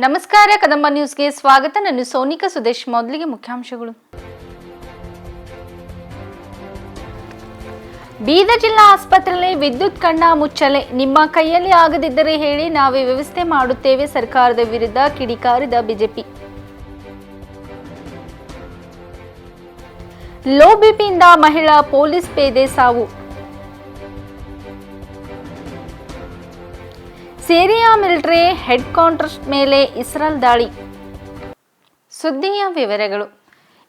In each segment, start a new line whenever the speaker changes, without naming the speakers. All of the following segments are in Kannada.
ನಮಸ್ಕಾರ ಕದಂಬ ನ್ಯೂಸ್ಗೆ ಸ್ವಾಗತ. ನಾನು ಸೋನಿಕಾ ಸುದೇಶ್. ಮೊದಲಿಗೆ ಮುಖ್ಯಾಂಶಗಳು. ಬೀದರ್ ಜಿಲ್ಲಾ ಆಸ್ಪತ್ರೆಯಲ್ಲಿ ವಿದ್ಯುತ್ ಕಣ್ಣ ಮುಚ್ಚಲೆ. ನಿಮ್ಮ ಕೈಯಲ್ಲಿ ಆಗದಿದ್ದರೆ ಹೇಳಿ, ನಾವೇ ವ್ಯವಸ್ಥೆ ಮಾಡುತ್ತೇವೆ. ಸರ್ಕಾರದ ವಿರುದ್ಧ ಕಿಡಿಕಾರಿದ ಬಿಜೆಪಿ. ಲೋ ಬಿಪಿಯಿಂದ ಮಹಿಳಾ ಪೊಲೀಸ್ ಪೇದೆ ಸಾವು. ಸಿರಿಯಾ ಮಿಲಿಟರಿ ಹೆಡ್ ಕ್ವಾರ್ಟರ್ಸ್ ಮೇಲೆ ಇಸ್ರೇಲ್ ದಾಳಿ. ಸುದ್ದಿಯ ವಿವರಗಳು.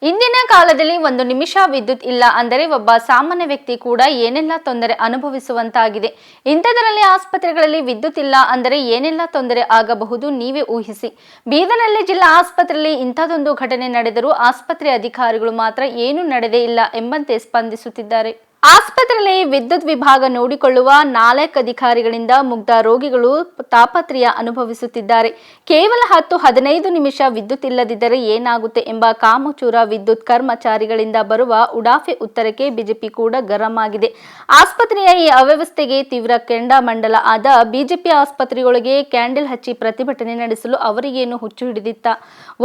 ಇಂದಿನ ಕಾಲದಲ್ಲಿ ಒಂದು ನಿಮಿಷ ವಿದ್ಯುತ್ ಇಲ್ಲ ಅಂದರೆ ಒಬ್ಬ ಸಾಮಾನ್ಯ ವ್ಯಕ್ತಿ ಕೂಡ ಏನೆಲ್ಲ ತೊಂದರೆ ಅನುಭವಿಸುವಂತಾಗಿದೆ. ಇಂಥದರಲ್ಲಿ ಆಸ್ಪತ್ರೆಗಳಲ್ಲಿ ವಿದ್ಯುತ್ ಇಲ್ಲ ಅಂದರೆ ಏನೆಲ್ಲ ತೊಂದರೆ ಆಗಬಹುದು ನೀವೇ ಊಹಿಸಿ. ಬೀದರ್ನಲ್ಲಿ ಜಿಲ್ಲಾ ಆಸ್ಪತ್ರೆಯಲ್ಲಿ ಇಂಥದೊಂದು ಘಟನೆ ನಡೆದರೂ ಆಸ್ಪತ್ರೆ ಅಧಿಕಾರಿಗಳು ಮಾತ್ರ ಏನೂ ನಡೆದೇ ಇಲ್ಲ ಎಂಬಂತೆ ಸ್ಪಂದಿಸುತ್ತಿದ್ದಾರೆ. ಆಸ್ಪತ್ರೆಯಲ್ಲಿ ವಿದ್ಯುತ್ ವಿಭಾಗ ನೋಡಿಕೊಳ್ಳುವ 4 ಅಧಿಕಾರಿಗಳಿಂದ ಮುಗ್ಧ ರೋಗಿಗಳು ತಾಪತ್ರಯ ಅನುಭವಿಸುತ್ತಿದ್ದಾರೆ. ಕೇವಲ 10-15 ನಿಮಿಷ ವಿದ್ಯುತ್ ಇಲ್ಲದಿದ್ದರೆ ಏನಾಗುತ್ತೆ ಎಂಬ ಕಾಮಚೂರ ವಿದ್ಯುತ್ ಕರ್ಮಚಾರಿಗಳಿಂದ ಬರುವ ಉಡಾಫೆ ಉತ್ತರಕ್ಕೆ ಬಿಜೆಪಿ ಕೂಡ ಗರಂ ಆಗಿದೆ. ಆಸ್ಪತ್ರೆಯ ಈ ಅವ್ಯವಸ್ಥೆಗೆ ತೀವ್ರ ಕೆಂಡಾಮಂಡಲ ಆದ ಬಿಜೆಪಿ ಆಸ್ಪತ್ರೆಯೊಳಗೆ ಕ್ಯಾಂಡಲ್ ಹಚ್ಚಿ ಪ್ರತಿಭಟನೆ ನಡೆಸಲು ಅವರಿಗೇನು ಹುಚ್ಚು ಹಿಡಿದಿತ್ತ?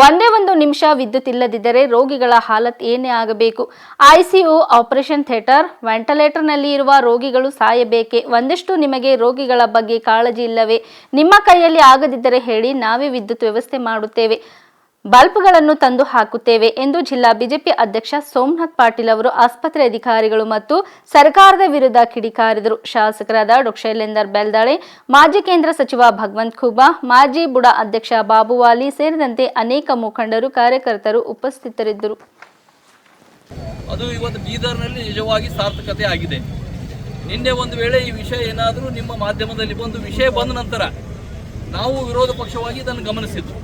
ಒಂದೇ ಒಂದು ನಿಮಿಷ ವಿದ್ಯುತ್ ಇಲ್ಲದಿದ್ದರೆ ರೋಗಿಗಳ ಹಾಲತ್ ಏನೇ ಆಗಬೇಕು? ಐಸಿಯು, ಆಪರೇಷನ್ ಥಿಯೇಟರ್, ವೆಂಟಿಲೇಟರ್ನಲ್ಲಿ ಇರುವ ರೋಗಿಗಳು ಸಾಯಬೇಕೆ? ಒಂದಿಷ್ಟು ನಿಮಗೆ ರೋಗಿಗಳ ಬಗ್ಗೆ ಕಾಳಜಿ ಇಲ್ಲವೇ? ನಿಮ್ಮ ಕೈಯಲ್ಲಿ ಆಗದಿದ್ದರೆ ಹೇಳಿ, ನಾವೇ ವಿದ್ಯುತ್ ವ್ಯವಸ್ಥೆ ಮಾಡುತ್ತೇವೆ, ಬಲ್ಬ್ಗಳನ್ನು ತಂದು ಹಾಕುತ್ತೇವೆ ಎಂದು ಜಿಲ್ಲಾ ಬಿಜೆಪಿ ಅಧ್ಯಕ್ಷ ಸೋಮನಾಥ್ ಪಾಟೀಲ್ ಅವರು ಆಸ್ಪತ್ರೆ ಅಧಿಕಾರಿಗಳು ಮತ್ತು ಸರ್ಕಾರದ ವಿರುದ್ಧ ಕಿಡಿಕಾರಿದರು. ಶಾಸಕರಾದ ಡಾ ಶೈಲೇಂದರ್ ಬೆಲ್ದಾಳೆ, ಮಾಜಿ ಕೇಂದ್ರ ಸಚಿವ ಭಗವಂತ ಖೂಬಾ, ಮಾಜಿ ಬುಡಾ ಅಧ್ಯಕ್ಷ ಬಾಬುವಾಲಿ ಸೇರಿದಂತೆ ಅನೇಕ ಮುಖಂಡರು, ಕಾರ್ಯಕರ್ತರು ಉಪಸ್ಥಿತರಿದ್ದರು.
ಅದು ಇವತ್ತು ಬೀದರ್ನಲ್ಲಿ ನಿಜವಾಗಿ ಸಾರ್ಥಕತೆ ಆಗಿದೆ. ನಿನ್ನೆ ಒಂದು ವೇಳೆ ಈ ವಿಷಯ ಏನಾದರೂ ನಿಮ್ಮ ಮಾಧ್ಯಮದಲ್ಲಿ ಒಂದು ವಿಷಯ ಬಂದ ನಂತರ ನಾವು ವಿರೋಧ ಪಕ್ಷವಾಗಿ ಇದನ್ನು ಗಮನಿಸಿದ್ದು.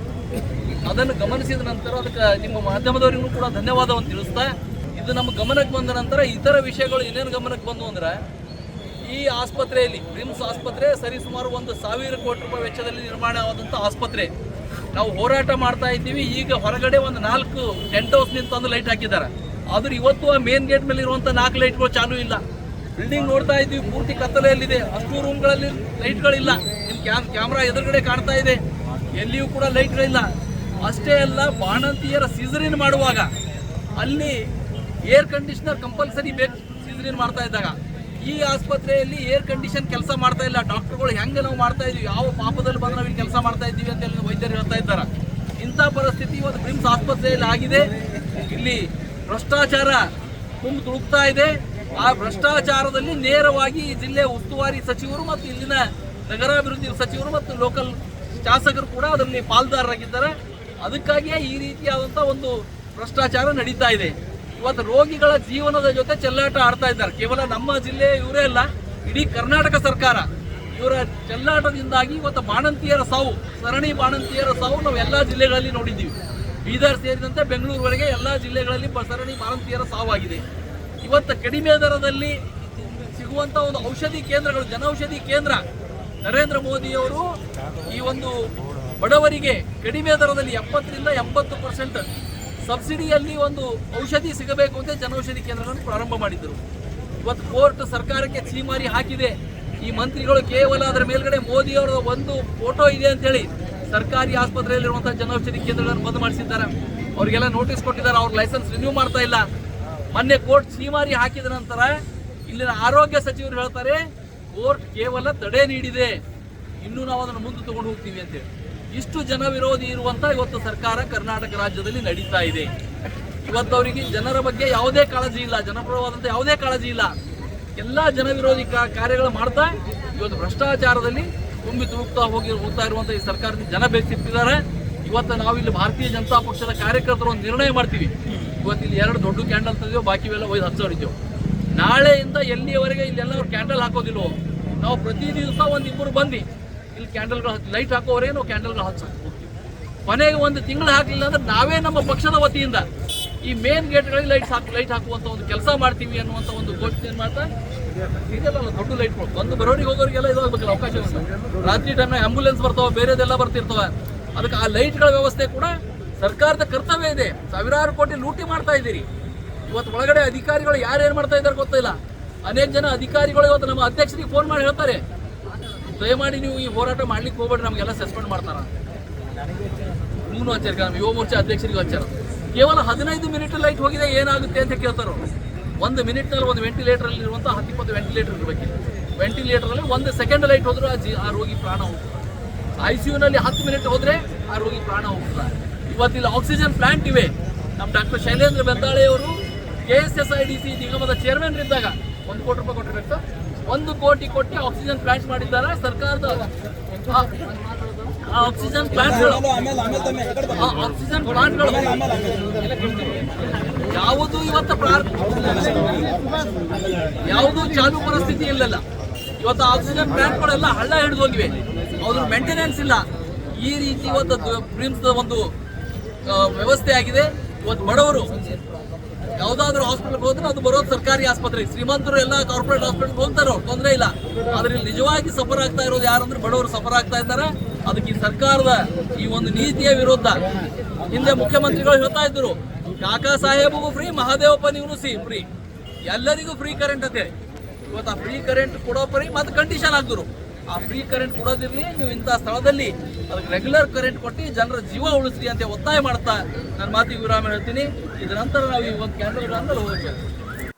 ಅದನ್ನು ಗಮನಿಸಿದ ನಂತರ ಅದಕ್ಕೆ ನಿಮ್ಮ ಮಾಧ್ಯಮದವರಿಗೂ ಕೂಡ ಧನ್ಯವಾದವನ್ನು ತಿಳಿಸ್ತಾ, ಇದು ನಮ್ಮ ಗಮನಕ್ಕೆ ಬಂದ ನಂತರ ಇತರ ವಿಷಯಗಳು ಏನೇನು ಗಮನಕ್ಕೆ ಬಂದು ಅಂದ್ರೆ, ಈ ಆಸ್ಪತ್ರೆಯಲ್ಲಿ ರಿಮ್ಸ್ ಆಸ್ಪತ್ರೆ ಸರಿಸುಮಾರು 1,000 ಕೋಟಿ ರೂಪಾಯಿ ವೆಚ್ಚದಲ್ಲಿ ನಿರ್ಮಾಣವಾದಂಥ ಆಸ್ಪತ್ರೆ. ನಾವು ಹೋರಾಟ ಮಾಡ್ತಾ ಇದ್ದೀವಿ. ಈಗ ಹೊರಗಡೆ ಒಂದು 4 ಟೆಂಟ್ ಹೌಸ್ ನಿಂತು ಲೈಟ್ ಹಾಕಿದ್ದಾರೆ. ಆದ್ರೆ ಇವತ್ತು ಆ ಮೇನ್ ಗೇಟ್ ಮೇಲೆ ಇರುವಂಥ 4 ಲೈಟ್ಗಳು ಚಾಲೂ ಇಲ್ಲ. ಬಿಲ್ಡಿಂಗ್ ನೋಡ್ತಾ ಇದ್ದೀವಿ, ಪೂರ್ತಿ ಕತ್ತಲೆಯಲ್ಲಿದೆ. ಅಷ್ಟು ರೂಮ್ಗಳಲ್ಲಿ ಲೈಟ್ಗಳಿಲ್ಲ. ನಿಮ್ಮ ಕ್ಯಾಮ್ರಾ ಎದುರುಗಡೆ ಕಾಣ್ತಾ ಇದೆ, ಎಲ್ಲಿಯೂ ಕೂಡ ಲೈಟ್ಗಳಿಲ್ಲ. ಅಷ್ಟೇ ಅಲ್ಲ, ಬಾಣಂತಿಯರ ಸೀಸರಿನ್ ಮಾಡುವಾಗ ಅಲ್ಲಿ ಏರ್ ಕಂಡೀಷನರ್ ಕಂಪಲ್ಸರಿ ಬೇಕು. ಸೀಸರಿನ್ ಮಾಡ್ತಾ ಇದ್ದಾಗ ಈ ಆಸ್ಪತ್ರೆಯಲ್ಲಿ ಏರ್ ಕಂಡೀಷನ್ ಕೆಲಸ ಮಾಡ್ತಾ ಇಲ್ಲ. ಡಾಕ್ಟರ್ಗಳು ಹೆಂಗೆ ನಾವು ಮಾಡ್ತಾ ಇದೀವಿ, ಯಾವ ಪಾಪದಲ್ಲಿ ಬಂದು ನಾವು ಇಲ್ಲಿ ಕೆಲಸ ಮಾಡ್ತಾ ಇದ್ದೀವಿ ಅಂತ ಹೇಳಿ ವೈದ್ಯರು ಹೇಳ್ತಾ ಇದ್ದಾರೆ. ಇಂಥ ಪರಿಸ್ಥಿತಿ ಇವತ್ತು ಬ್ರಿಮ್ಸ್ ಆಸ್ಪತ್ರೆಯಲ್ಲಿ ಆಗಿದೆ. ಇಲ್ಲಿ ಭ್ರಷ್ಟಾಚಾರ ತುಂಬಿ ತುಳುಕ್ತಾ ಇದೆ. ಆ ಭ್ರಷ್ಟಾಚಾರದಲ್ಲಿ ನೇರವಾಗಿ ಈ ಜಿಲ್ಲೆಯ ಉಸ್ತುವಾರಿ ಸಚಿವರು ಮತ್ತು ಇಲ್ಲಿನ ನಗರಾಭಿವೃದ್ಧಿ ಸಚಿವರು ಮತ್ತು ಲೋಕಲ್ ಶಾಸಕರು ಕೂಡ ಅದರಲ್ಲಿ ಪಾಲ್ದಾರರಾಗಿದ್ದಾರೆ. ಅದಕ್ಕಾಗಿಯೇ ಈ ರೀತಿಯಾದಂಥ ಒಂದು ಭ್ರಷ್ಟಾಚಾರ ನಡೀತಾ ಇದೆ. ಇವತ್ತು ರೋಗಿಗಳ ಜೀವನದ ಜೊತೆ ಚೆಲ್ಲಾಟ ಆಡ್ತಾ ಇದ್ದಾರೆ. ಕೇವಲ ನಮ್ಮ ಜಿಲ್ಲೆ ಇವರೇ ಅಲ್ಲ, ಇಡೀ ಕರ್ನಾಟಕ ಸರ್ಕಾರ ಇವರ ಚೆಲ್ಲಾಟದಿಂದಾಗಿ ಇವತ್ತು ಬಾಣಂತಿಯರ ಸಾವು, ಸರಣಿ ಬಾಣಂತಿಯರ ಸಾವು ನಾವು ಎಲ್ಲ ಜಿಲ್ಲೆಗಳಲ್ಲಿ ನೋಡಿದ್ದೀವಿ. ಬೀದರ್ ಸೇರಿದಂತೆ ಬೆಂಗಳೂರುವರೆಗೆ ಎಲ್ಲ ಜಿಲ್ಲೆಗಳಲ್ಲಿ ಸರಣಿ ಬಾಣಂತಿಯರ ಸಾವಾಗಿದೆ. ಇವತ್ತು ಕಡಿಮೆ ದರದಲ್ಲಿ ಸಿಗುವಂಥ ಒಂದು ಔಷಧಿ ಕೇಂದ್ರಗಳು, ಜನೌಷಧಿ ಕೇಂದ್ರ, ನರೇಂದ್ರ ಮೋದಿಯವರು ಈ ಒಂದು ಬಡವರಿಗೆ ಕಡಿಮೆ ದರದಲ್ಲಿ 70-80% ಸಬ್ಸಿಡಿಯಲ್ಲಿ ಒಂದು ಔಷಧಿ ಸಿಗಬೇಕು ಅಂತ ಜನೌಷಧಿ ಕೇಂದ್ರಗಳನ್ನು ಪ್ರಾರಂಭ ಮಾಡಿದ್ದರು. ಇವತ್ತು ಕೋರ್ಟ್ ಸರ್ಕಾರಕ್ಕೆ ಛೀಮಾರಿ ಹಾಕಿದೆ. ಈ ಮಂತ್ರಿಗಳು ಕೇವಲ ಅದರ ಮೇಲ್ಗಡೆ ಮೋದಿಯವರ ಒಂದು ಫೋಟೋ ಇದೆ ಅಂತೇಳಿ ಸರ್ಕಾರಿ ಆಸ್ಪತ್ರೆಯಲ್ಲಿರುವಂತಹ ಜನೌಷಧಿ ಕೇಂದ್ರಗಳನ್ನು ಬಂದ್ ಮಾಡಿಸಿದ್ದಾರೆ. ಅವರಿಗೆಲ್ಲ ನೋಟಿಸ್ ಕೊಟ್ಟಿದ್ದಾರೆ. ಅವ್ರ ಲೈಸೆನ್ಸ್ ರಿನ್ಯೂ ಮಾಡ್ತಾ ಇಲ್ಲ. ಮೊನ್ನೆ ಕೋರ್ಟ್ ಛೀಮಾರಿ ಹಾಕಿದ ನಂತರ ಇಲ್ಲಿನ ಆರೋಗ್ಯ ಸಚಿವರು ಹೇಳ್ತಾರೆ, ಕೋರ್ಟ್ ಕೇವಲ ತಡೆ ನೀಡಿದೆ, ಇನ್ನೂ ನಾವು ಅದನ್ನು ಮುಂದೆ ತಗೊಂಡು ಹೋಗ್ತೀವಿ ಅಂತೇಳಿ. ಇಷ್ಟು ಜನ ವಿರೋಧಿ ಇರುವಂತ ಇವತ್ತು ಸರ್ಕಾರ ಕರ್ನಾಟಕ ರಾಜ್ಯದಲ್ಲಿ ನಡೀತಾ ಇದೆ. ಇವತ್ತು ಅವರಿಗೆ ಜನರ ಬಗ್ಗೆ ಯಾವುದೇ ಕಾಳಜಿ ಇಲ್ಲ, ಜನಪರವಾದಂಥ ಯಾವುದೇ ಕಾಳಜಿ ಇಲ್ಲ. ಎಲ್ಲ ಜನ ವಿರೋಧಿ ಕಾರ್ಯಗಳು ಮಾಡ್ತಾ ಇವತ್ತು ಭ್ರಷ್ಟಾಚಾರದಲ್ಲಿ ತುಂಬಿ ಹೋಗ್ತಾ ಇರುವಂಥ ಈ ಸರ್ಕಾರದಿಂದ ಜನ ಬೇಕಿದ್ದಾರೆ. ಇವತ್ತು ನಾವು ಇಲ್ಲಿ ಭಾರತೀಯ ಜನತಾ ಪಕ್ಷದ ಕಾರ್ಯಕರ್ತರು ಒಂದು ನಿರ್ಣಯ ಮಾಡ್ತೀವಿ. ಇವತ್ತು ಇಲ್ಲಿ 2 ದೊಡ್ಡ ಕ್ಯಾಂಡಲ್ ತಂದಿದ್ದೆವು, ಬಾಕಿವೆಲ್ಲ ಒಯ್ದು ಹಚ್ಚೋರಿದ್ದೆವು. ನಾಳೆಯಿಂದ ಎಲ್ಲಿಯವರೆಗೆ ಇಲ್ಲೆಲ್ಲ ಅವ್ರು ಕ್ಯಾಂಡಲ್ ಹಾಕೋದಿಲ್ವೋ, ನಾವು ಪ್ರತಿ ದಿವಸ 1-2 ಬಂದು ಇಲ್ಲಿ ಕ್ಯಾಂಡಲ್ಗಳು ಲೈಟ್ ಹಾಕೋವರೆಗೆ ನಾವು ಕ್ಯಾಂಡಲ್ಗಳು ಹಚ್ಚೋದು. ಕೊನೆಗೆ 1 ತಿಂಗಳು ಹಾಕಲಿಲ್ಲ ಅಂದ್ರೆ ನಾವೇ ನಮ್ಮ ಪಕ್ಷದ ವತಿಯಿಂದ ಈ ಮೇನ್ ಗೇಟ್ಗಳಿಗೆ ಲೈಟ್ ಹಾಕುವಂಥ ಒಂದು ಕೆಲಸ ಮಾಡ್ತೀವಿ ಅನ್ನುವಂಥ ಒಂದು ಘೋಷಣೆ ಮಾಡ್ತಾ ಇದೆಲ್ಲ ದೊಡ್ಡ ಲೈಟ್ಗಳು ಬಂದು ಬರೋರಿಗೆ ಹೋಗೋರಿಗೆಲ್ಲ ಇದಾಗಬೇಕಲ್ಲ ಅವಕಾಶ ಇರುತ್ತೆ. ರಾತ್ರಿ ಟೈಮ್ನಾಗ ಆಂಬುಲೆನ್ಸ್ ಬರ್ತಾವೆ, ಬೇರೆದೆಲ್ಲ ಬರ್ತಿರ್ತವೆ. ಅದಕ್ಕೆ ಆ ಲೈಟ್ಗಳ ವ್ಯವಸ್ಥೆ ಕೂಡ ಸರ್ಕಾರದ ಕರ್ತವ್ಯ ಇದೆ. ಸಾವಿರಾರು ಕೋಟಿ ಲೂಟಿ ಮಾಡ್ತಾ ಇದ್ದೀರಿ. ಇವತ್ತು ಒಳಗಡೆ ಅಧಿಕಾರಿಗಳು ಯಾರೇನು ಮಾಡ್ತಾ ಇದ್ದಾರೆ ಗೊತ್ತಿಲ್ಲ. ಅನೇಕ ಜನ ಅಧಿಕಾರಿಗಳು ಇವತ್ತು ನಮ್ಮ ಅಧ್ಯಕ್ಷರಿಗೆ ಫೋನ್ ಮಾಡಿ ಹೇಳ್ತಾರೆ, ದಯಮಾಡಿ ನೀವು ಈ ಹೋರಾಟ ಮಾಡ್ಲಿಕ್ಕೆ ಹೋಗ್ಬೇಡ್ರಿ, ನಮಗೆಲ್ಲ ಸಸ್ಪೆಂಡ್ ಮಾಡ್ತಾರ. ನಿಮಗೂ ಹಚ್ಚಾರ, ಯುವ ಮೋರ್ಚಾ ಅಧ್ಯಕ್ಷರಿಗೂ ಹಚ್ಚಾರ. ಕೇವಲ 15 ಮಿನಿಟ್ ಲೈಟ್ ಹೋಗಿದೆ ಏನಾಗುತ್ತೆ ಅಂತ ಕೇಳ್ತಾರೋ. 1 ಮಿನಿಟ್ನಲ್ಲಿ ಒಂದು ವೆಂಟಿಲೇಟರಲ್ಲಿ ಇರುವಂಥ 10-20 ವೆಂಟಿಲೇಟರ್ ಇರಬೇಕು. ವೆಂಟಿಲೇಟರಲ್ಲಿ 1 ಸೆಕೆಂಡ್ ಲೈಟ್ ಹೋದರೂ ಆ ರೋಗಿ ಪ್ರಾಣ ಹೋಗ್ತದೆ. ICUನಲ್ಲಿ 10 ಮಿನಿಟ್ ಹೋದರೆ ಆ ರೋಗಿ ಪ್ರಾಣ ಹೋಗ್ತದೆ. ಇವತ್ತಿಲ್ಲಿ ಆಕ್ಸಿಜನ್ ಪ್ಲಾಂಟ್ ಇವೆ. ನಮ್ಮ ಡಾಕ್ಟರ್ ಶೈಲೇಂದ್ರ ಬೆಂದಾಳೆ ಅವರು KSSIDC ನಿಗಮದ ಚೇರ್ಮನ್ ಇದ್ದಾಗ 1 ಕೋಟಿ ರೂಪಾಯಿ ಕೊಟ್ಟಿರ್ಬೇಕು ಸರ್. 1 ಕೋಟಿ ಕೊಟ್ಟು ಆಕ್ಸಿಜನ್ ಪ್ಲಾಂಟ್ ಮಾಡಿದ್ದಾರೆ ಸರ್ಕಾರದ. ಆಕ್ಸಿಜನ್ ಪ್ಲಾಂಟ್ಗಳು ಯಾವುದು ಇವತ್ತು ಯಾವುದು ಚಾಲು ಪರಿಸ್ಥಿತಿ ಇಲ್ಲಲ್ಲ. ಇವತ್ತು ಆಕ್ಸಿಜನ್ ಪ್ಲಾಂಟ್ಗಳೆಲ್ಲ ಹಳ್ಳ ಹಿಡಿದು ಹೋಗಿವೆ, ಅದ್ರ ಮೇಂಟೆನೆನ್ಸ್ ಇಲ್ಲ. ಈ ರೀತಿ ಇವತ್ತು ಪ್ರಿಮ್ಸ್ ಒಂದು ವ್ಯವಸ್ಥೆ ಆಗಿದೆ. ಇವತ್ತು ಬಡವರು ಯಾವುದಾದ್ರೂ ಹಾಸ್ಪಿಟಲ್ ಹೋದ್ರೆ ಅದು ಬರೋದು ಸರ್ಕಾರಿ ಆಸ್ಪತ್ರೆ. ಶ್ರೀಮಂತರು ಎಲ್ಲ ಕಾರ್ಪೊರೇಟ್ ಹಾಸ್ಪಿಟಲ್ ಹೋಗ್ತಾರೋ ತೊಂದರೆ ಇಲ್ಲ. ಆದ್ರೆ ಇಲ್ಲಿ ನಿಜವಾಗಿ ಸಫರ್ ಆಗ್ತಾ ಇರೋದು ಯಾರಂದ್ರೆ ಬಡವರು ಸಫರ್ ಆಗ್ತಾ ಇದ್ದಾರೆ. ಅದಕ್ಕೆ ಈ ಸರ್ಕಾರದ ಈ ಒಂದು ನೀತಿಯ ವಿರುದ್ಧ ಹಿಂದೆ ಮುಖ್ಯಮಂತ್ರಿಗಳು ಹೇಳ್ತಾ ಇದ್ರು, ಕಾಕಾ ಸಾಹೇಬ್ಗೂ ಫ್ರೀ, ಮಹಾದೇವಪ್ಪನಿಗೂ ಫ್ರೀ, ಎಲ್ಲರಿಗೂ ಫ್ರೀ ಕರೆಂಟ್ ಅಂತೇಳಿ. ಇವತ್ತು ಆ ಫ್ರೀ ಕರೆಂಟ್ ಕೊಡೋ ಪರಿ ಮತ್ತೆ ಕಂಡೀಷನ್ ಹಾಕಿದ್ರು, ಆ ಫ್ರೀ ಕರೆಂಟ್ ಕೊಡೋದಿರಲಿ, ನೀವು ಇಂಥ ಸ್ಥಳದಲ್ಲಿ ಅದಕ್ಕೆ ರೆಗ್ಯುಲರ್ ಕರೆಂಟ್ ಕೊಟ್ಟು ಜನರ ಜೀವ ಉಳಿಸ್ರಿ ಅಂತ ಒತ್ತಾಯ ಮಾಡ್ತಾ ನನ್ನ ಮಾತಿಗೆ ವಿರಾಮ ಹೇಳ್ತೀನಿ. ಇದರ ನಂತರ ನಾವು ಈ ಒಂದು ಕ್ಯಾಂಡಲ್ಗಳನ್ನು ಹೋಗ್ತೇವೆ.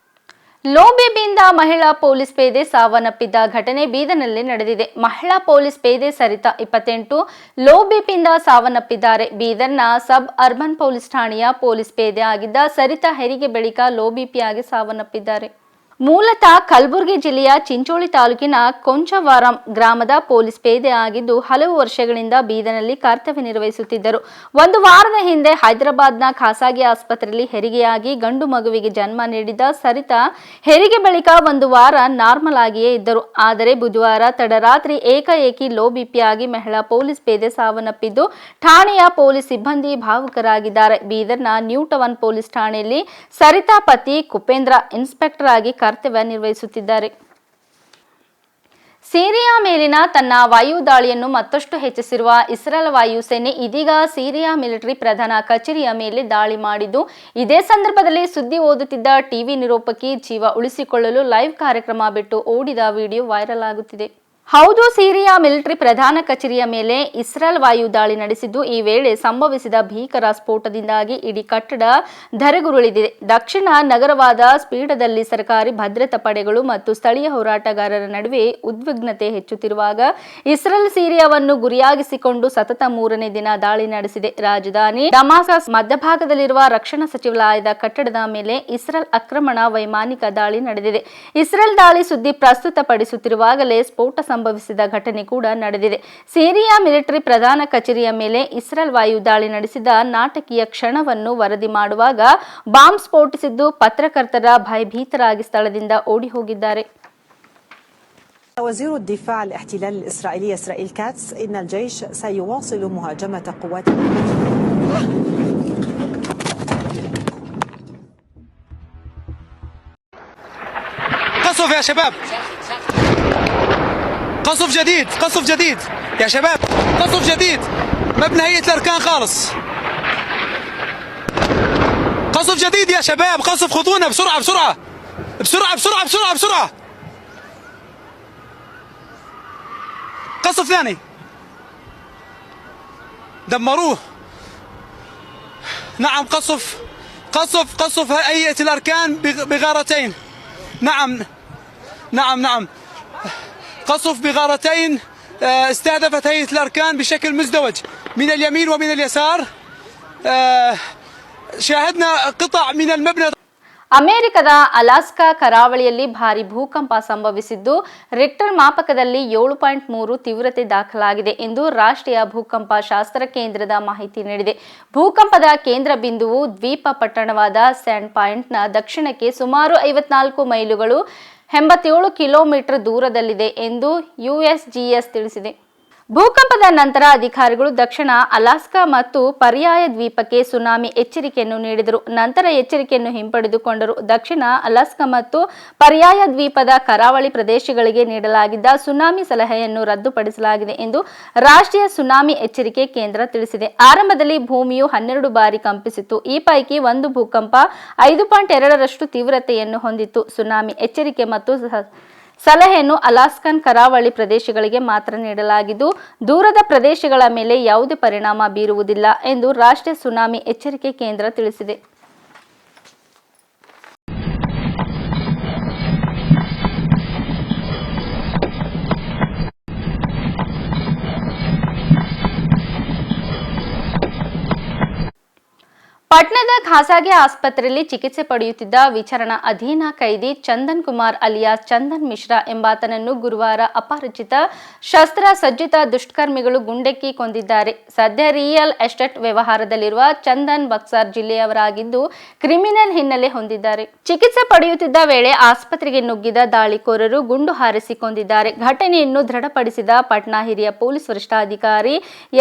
ಲೋ ಬಿಪಿಯಿಂದ ಮಹಿಳಾ ಪೊಲೀಸ್ ಪೇದೆ ಸಾವನ್ನಪ್ಪಿದ್ದ ಘಟನೆ ಬೀದರ್ನಲ್ಲಿ ನಡೆದಿದೆ. ಮಹಿಳಾ ಪೊಲೀಸ್ ಪೇದೆ ಸರಿತಾ 28 ಲೋ ಬಿಪಿಯಿಂದ ಸಾವನ್ನಪ್ಪಿದ್ದಾರೆ. ಬೀದರ್ನ ಸಬ್ ಅರ್ಬನ್ ಪೊಲೀಸ್ ಠಾಣೆಯ ಪೊಲೀಸ್ ಪೇದೆ ಆಗಿದ್ದ ಸರಿತಾ ಹೆರಿಗೆ ಬಳಿಕ ಲೋ ಬಿಪಿಯಾಗಿ ಸಾವನ್ನಪ್ಪಿದ್ದಾರೆ. ಮೂಲತಃ ಕಲಬುರಗಿ ಜಿಲ್ಲೆಯ ಚಿಂಚೋಳಿ ತಾಲೂಕಿನ ಕೊಂಚವಾರಂ ಗ್ರಾಮದ ಪೊಲೀಸ್ ಪೇದೆ ಆಗಿದ್ದು ಹಲವು ವರ್ಷಗಳಿಂದ ಬೀದರ್ನಲ್ಲಿ ಕರ್ತವ್ಯ ನಿರ್ವಹಿಸುತ್ತಿದ್ದರು. ಒಂದು ವಾರದ ಹಿಂದೆ ಹೈದರಾಬಾದ್ನ ಖಾಸಗಿ ಆಸ್ಪತ್ರೆಯಲ್ಲಿ ಹೆರಿಗೆಯಾಗಿ ಗಂಡು ಮಗುವಿಗೆ ಜನ್ಮ ನೀಡಿದ ಸರಿತಾ ಹೆರಿಗೆ ಬಳಿಕ ಒಂದು ವಾರ ನಾರ್ಮಲ್ ಆಗಿಯೇ ಇದ್ದರು. ಆದರೆ ಬುಧವಾರ ತಡರಾತ್ರಿ ಏಕಾಏಕಿ ಲೋ ಬಿಪಿಯಾಗಿ ಮಹಿಳಾ ಪೊಲೀಸ್ ಪೇದೆ ಸಾವನ್ನಪ್ಪಿದ್ದು ಠಾಣೆಯ ಪೊಲೀಸ್ ಸಿಬ್ಬಂದಿ ಭಾವುಕರಾಗಿದ್ದಾರೆ. ಬೀದರ್ನ ನ್ಯೂ ಟೌನ್ ಪೊಲೀಸ್ ಠಾಣೆಯಲ್ಲಿ ಸರಿತಾ ಪತಿ ಕುಪೇಂದ್ರ ಇನ್ಸ್ಪೆಕ್ಟರ್ ಆಗಿ ಕರ್ತವ್ಯ ನಿರ್ವಹಿಸುತ್ತಿದ್ದಾರೆ. ಸಿರಿಯಾ ಮೇಲಿನ ತನ್ನ ವಾಯು ದಾಳಿಯನ್ನು ಮತ್ತಷ್ಟು ಹೆಚ್ಚಿಸಿರುವ ಇಸ್ರೇಲ್ ವಾಯುಸೇನೆ ಇದೀಗ ಸಿರಿಯಾ ಮಿಲಿಟರಿ ಪ್ರಧಾನ ಕಚೇರಿಯ ಮೇಲೆ ದಾಳಿ ಮಾಡಿದ್ದು, ಇದೇ ಸಂದರ್ಭದಲ್ಲಿ ಸುದ್ದಿ ಓದುತ್ತಿದ್ದ ಟಿವಿ ನಿರೂಪಕಿ ಜೀವ ಉಳಿಸಿಕೊಳ್ಳಲು ಲೈವ್ ಕಾರ್ಯಕ್ರಮ ಬಿಟ್ಟು ಓಡಿದ ವಿಡಿಯೋ ವೈರಲ್ ಆಗುತ್ತಿದೆ. ಹೌದು, ಸಿರಿಯಾ ಮಿಲಿಟರಿ ಪ್ರಧಾನ ಕಚೇರಿಯ ಮೇಲೆ ಇಸ್ರೇಲ್ ವಾಯು ದಾಳಿ ನಡೆಸಿದ್ದು, ಈ ವೇಳೆ ಸಂಭವಿಸಿದ ಭೀಕರ ಸ್ಫೋಟದಿಂದಾಗಿ ಇಡೀ ಕಟ್ಟಡ ಧರೆಗುರುಳಿದಿದೆ. ದಕ್ಷಿಣ ನಗರವಾದ ಸ್ಪೀಡದಲ್ಲಿ ಸರ್ಕಾರಿ ಭದ್ರತಾ ಪಡೆಗಳು ಮತ್ತು ಸ್ಥಳೀಯ ಹೋರಾಟಗಾರರ ನಡುವೆ ಉದ್ವಿಗ್ನತೆ ಹೆಚ್ಚುತ್ತಿರುವಾಗ ಇಸ್ರೇಲ್ ಸಿರಿಯಾವನ್ನು ಗುರಿಯಾಗಿಸಿಕೊಂಡು ಸತತ 3ನೇ ದಿನ ದಾಳಿ ನಡೆಸಿದೆ. ರಾಜಧಾನಿ ಡಮಾಸ್ಕಸ್ ಮಧ್ಯಭಾಗದಲ್ಲಿರುವ ರಕ್ಷಣಾ ಸಚಿವಾಲಯದ ಕಟ್ಟಡದ ಮೇಲೆ ಇಸ್ರೇಲ್ ಆಕ್ರಮಣ ವೈಮಾನಿಕ ದಾಳಿ ನಡೆದಿದೆ. ಇಸ್ರೇಲ್ ದಾಳಿ ಸುದ್ದಿ ಪ್ರಸ್ತುತಪಡಿಸುತ್ತಿರುವಾಗಲೇ ಸ್ಫೋಟ ಸಂಭವಿಸಿದ ಘಟನೆ ಕೂಡ ನಡೆದಿದೆ. ಸಿರಿಯಾ ಮಿಲಿಟರಿ ಪ್ರಧಾನ ಕಚೇರಿಯ ಮೇಲೆ ಇಸ್ರೇಲ್ ವಾಯು ದಾಳಿ ನಡೆಸಿದ ನಾಟಕೀಯ ಕ್ಷಣವನ್ನು ವರದಿ ಮಾಡುವಾಗ ಬಾಂಬ್ ಸ್ಫೋಟಿಸಿದ್ದು ಪತ್ರಕರ್ತರ ಭಯಭೀತರಾಗಿ ಸ್ಥಳದಿಂದ ಓಡಿ ಹೋಗಿದ್ದಾರೆ.
وزير الدفاع الاحتلال الإسرائيلي إسرائيل كاتس إن الجيش سيواصل مهاجمة قوات
قصف يا شباب، قصف جديد، قصف جديد يا شباب، قصف جديد مبنى هيئة الأركان خالص، قصف جديد يا شباب، قصف خطونا بسرعة بسرعة بسرعة بسرعة بسرعة بسرعة، قصف ثاني دمروه. نعم قصف هيئة الأركان بغارتين. نعم نعم نعم قصف بغارتين استهدفت هيئة الأركان بشكل مزدوج من اليمين ومن اليسار. شاهدنا قطع من المبنى.
ಅಮೆರಿಕದ ಅಲಾಸ್ಕಾ ಕರಾವಳಿಯಲ್ಲಿ ಭಾರಿ ಭೂಕಂಪ ಸಂಭವಿಸಿದ್ದು ರಿಕ್ಟರ್ ಮಾಪಕದಲ್ಲಿ 7.3 ತೀವ್ರತೆ ದಾಖಲಾಗಿದೆ ಎಂದು ರಾಷ್ಟ್ರೀಯ ಭೂಕಂಪ ಶಾಸ್ತ್ರ ಕೇಂದ್ರದ ಮಾಹಿತಿ ನೀಡಿದೆ. ಭೂಕಂಪದ ಕೇಂದ್ರ ಬಿಂದುವು ದ್ವೀಪ ಪಟ್ಟಣವಾದ ಸ್ಯಾಂಡ್ ಪಾಯಿಂಟ್ನ ದಕ್ಷಿಣಕ್ಕೆ ಸುಮಾರು 54 ಮೈಲುಗಳು 87 ಕಿಲೋಮೀಟರ್ ದೂರದಲ್ಲಿದೆ ಎಂದು USGS ತಿಳಿಸಿದೆ. ಭೂಕಂಪದ ನಂತರ ಅಧಿಕಾರಿಗಳು ದಕ್ಷಿಣ ಅಲಾಸ್ಕಾ ಮತ್ತು ಪರ್ಯಾಯ ದ್ವೀಪಕ್ಕೆ ಸುನಾಮಿ ಎಚ್ಚರಿಕೆಯನ್ನು ನೀಡಿದರು. ನಂತರ ಎಚ್ಚರಿಕೆಯನ್ನು ಹಿಂಪಡೆದುಕೊಂಡರು. ದಕ್ಷಿಣ ಅಲಾಸ್ಕಾ ಮತ್ತು ಪರ್ಯಾಯ ದ್ವೀಪದ ಕರಾವಳಿ ಪ್ರದೇಶಗಳಿಗೆ ನೀಡಲಾಗಿದ್ದ ಸುನಾಮಿ ಸಲಹೆಯನ್ನು ರದ್ದುಪಡಿಸಲಾಗಿದೆ ಎಂದು ರಾಷ್ಟ್ರೀಯ ಸುನಾಮಿ ಎಚ್ಚರಿಕೆ ಕೇಂದ್ರ ತಿಳಿಸಿದೆ. ಆರಂಭದಲ್ಲಿ ಭೂಮಿಯು 12 ಬಾರಿ ಕಂಪಿಸಿತ್ತು. ಈ ಪೈಕಿ ಒಂದು ಭೂಕಂಪ 5.2ರಷ್ಟು ತೀವ್ರತೆಯನ್ನು ಹೊಂದಿತ್ತು. ಸುನಾಮಿ ಎಚ್ಚರಿಕೆ ಮತ್ತು ಸಲಹೆಯನ್ನು ಅಲಾಸ್ಕನ್ ಕರಾವಳಿ ಪ್ರದೇಶಗಳಿಗೆ ಮಾತ್ರ ನೀಡಲಾಗಿದ್ದು ದೂರದ ಪ್ರದೇಶಗಳ ಮೇಲೆ ಯಾವುದೇ ಪರಿಣಾಮ ಬೀರುವುದಿಲ್ಲ ಎಂದು ರಾಷ್ಟ್ರೀಯ ಸುನಾಮಿ ಎಚ್ಚರಿಕೆ ಕೇಂದ್ರ ತಿಳಿಸಿದೆ. ಪಟ್ನಾದ ಖಾಸಗಿ ಆಸ್ಪತ್ರೆಯಲ್ಲಿ ಚಿಕಿತ್ಸೆ ಪಡೆಯುತ್ತಿದ್ದ ವಿಚಾರಣಾ ಅಧೀನ ಕೈದಿ ಚಂದನ್ ಕುಮಾರ್ ಅಲಿಯಾಸ್ ಚಂದನ್ ಮಿಶ್ರಾ ಎಂಬಾತನನ್ನು ಗುರುವಾರ ಅಪರಿಚಿತ ಶಸ್ತ್ರಸಜ್ಜಿತ ದುಷ್ಕರ್ಮಿಗಳು ಗುಂಡೆಕ್ಕಿ ಕೊಂದಿದ್ದಾರೆ. ಸದ್ಯ ರಿಯಲ್ ಎಸ್ಟೇಟ್ ವ್ಯವಹಾರದಲ್ಲಿರುವ ಚಂದನ್ ಬಕ್ಸಾರ್ ಜಿಲ್ಲೆಯವರಾಗಿದ್ದು ಕ್ರಿಮಿನಲ್ ಹಿನ್ನೆಲೆ ಹೊಂದಿದ್ದಾರೆ. ಚಿಕಿತ್ಸೆ ಪಡೆಯುತ್ತಿದ್ದ ವೇಳೆ ಆಸ್ಪತ್ರೆಗೆ ನುಗ್ಗಿದ ದಾಳಿಕೋರರು ಗುಂಡು ಹಾರಿಸಿ ಕೊಂದಿದ್ದಾರೆ. ಘಟನೆಯನ್ನು ದೃಢಪಡಿಸಿದ ಪಾಟ್ನಾ ಹಿರಿಯ ಪೊಲೀಸ್ ವರಿಷ್ಠಾಧಿಕಾರಿ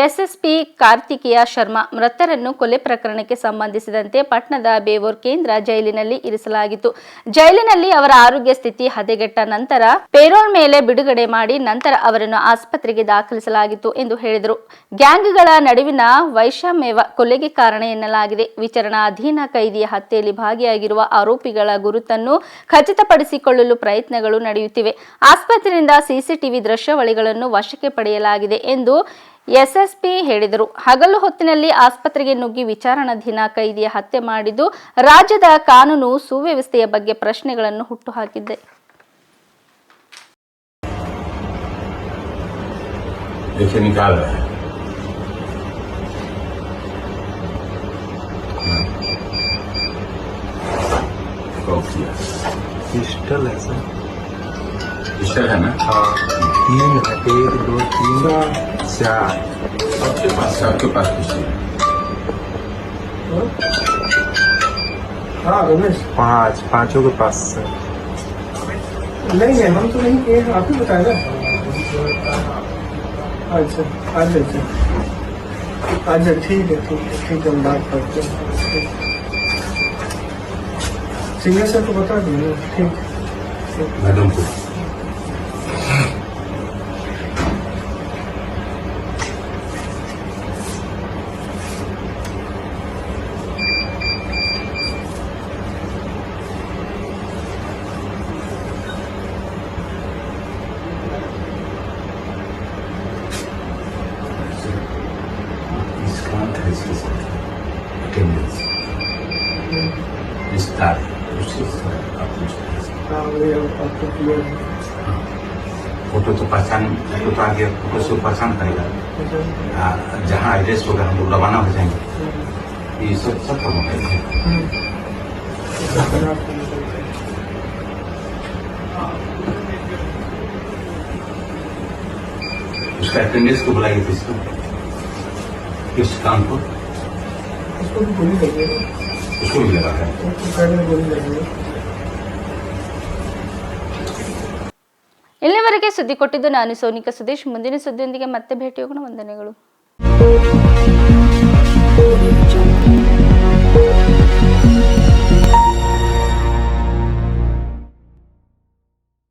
ಎಸ್ಎಸ್ಪಿ ಕಾರ್ತಿಕೇಯ ಶರ್ಮಾ ಮೃತರನ್ನು ಕೊಲೆ ಪ್ರಕರಣಕ್ಕೆ ಸಂಬಂಧಿಸಿದಂತೆ ಪಟ್ನಾದ ಬೇವೂರ್ ಕೇಂದ್ರ ಜೈಲಿನಲ್ಲಿ ಇರಿಸಲಾಗಿತ್ತು. ಜೈಲಿನಲ್ಲಿ ಅವರ ಆರೋಗ್ಯ ಸ್ಥಿತಿ ಹದಗೆಟ್ಟ ನಂತರ ಪೇರೋಲ್ ಮೇಲೆ ಬಿಡುಗಡೆ ಮಾಡಿ ನಂತರ ಅವರನ್ನು ಆಸ್ಪತ್ರೆಗೆ ದಾಖಲಿಸಲಾಗಿತ್ತು ಎಂದು ಹೇಳಿದರು. ಗ್ಯಾಂಗ್ಗಳ ನಡುವಿನ ವೈಷಮ್ಯವ ಕೊಲೆಗೆ ಕಾರಣ ಎನ್ನಲಾಗಿದೆ. ವಿಚಾರಣಾಧೀನ ಕೈದಿಯ ಹತ್ಯೆಯಲ್ಲಿ ಭಾಗಿಯಾಗಿರುವ ಆರೋಪಿಗಳ ಗುರುತನ್ನು ಖಚಿತಪಡಿಸಿಕೊಳ್ಳಲು ಪ್ರಯತ್ನಗಳು ನಡೆಯುತ್ತಿವೆ. ಆಸ್ಪತ್ರೆಯಿಂದ ಸಿಸಿಟಿವಿ ದೃಶ್ಯಾವಳಿಗಳನ್ನು ವಶಕ್ಕೆ ಪಡೆಯಲಾಗಿದೆ ಎಂದು ಎಸ್ಎಸ್ಪಿ ಹೇಳಿದರು. ಹಗಲು ಹೊತ್ತಿನಲ್ಲಿ ಆಸ್ಪತ್ರೆಗೆ ನುಗ್ಗಿ ವಿಚಾರಣಾಧೀನ ಕೈದಿಯ ಹತ್ಯೆ ಮಾಡಿದ್ದು ರಾಜ್ಯದ ಕಾನೂನು ಸುವ್ಯವಸ್ಥೆಯ ಬಗ್ಗೆ ಪ್ರಶ್ನೆಗಳನ್ನು ಹುಟ್ಟುಹಾಕಿದೆ.
पिस्टल है ना? हाँ। 3 है, 1 2 3 4 सबके पास पिस्टल है।
हाँ रमेश,
5 पांचों के पास है।
नहीं है, हम तो नहीं किए, आप ही बताए ना। अच्छा अच्छा ठीक है हम बात करते हैं। सिंगर सर को बता दीजिए। ठीक
मैडम को अटेंडेंस विस्तार
आपको क्लियर है।
फोटो तो पहचान, फोटो तो आगे फोटो से पहचान करेगा। जहाँ एड्रेस होगा हम लोग रवाना हो जाएंगे। ये सब करना पड़ेगा। उसका अटेंडेंस को बुलाइए किस काम को?
उसको भी गोली लगी है।
उसको भी लगा है।
गोली लगी है।
ಇಲ್ಲಿವರೆಗೆ ಸುದ್ದಿ ಕೊಟ್ಟಿದ್ದು ನಾನು ಸೋನಿಕಾ ಸುದೇಶ್. ಮುಂದಿನ ಸುದ್ದಿಯೊಂದಿಗೆ ಮತ್ತೆ ಭೇಟಿಯಾಗೋಣ. ವಂದನೆಗಳು.